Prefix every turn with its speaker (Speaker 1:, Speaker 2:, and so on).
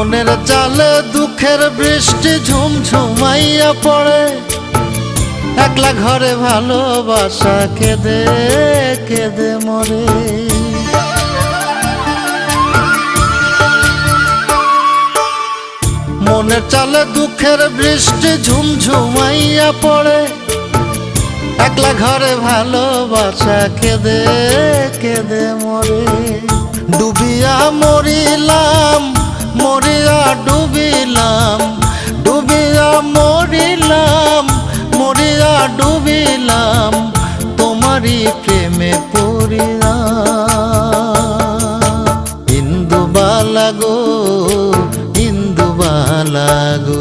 Speaker 1: মনের জালে দুঃখের বৃষ্টি ঝুমঝুমাইয়া পড়ে, একলা ঘরে ভালোবাসা কেঁদে কেঁদে মরে। মনের জালে দুঃখের বৃষ্টি ঝুমঝুমাইয়া পড়ে, একলা ঘরে ভালোবাসা কেঁদে কেঁদে মরে। ডুবিয়া মরিলাম, মরিয়া ডুবিলাম, ডুবিয়া মরিলাম, মরিয়া ডুবিলাম, তোমারই প্রেমে পড়িয়া। ইন্দুবালা গো, ইন্দুবালা গো,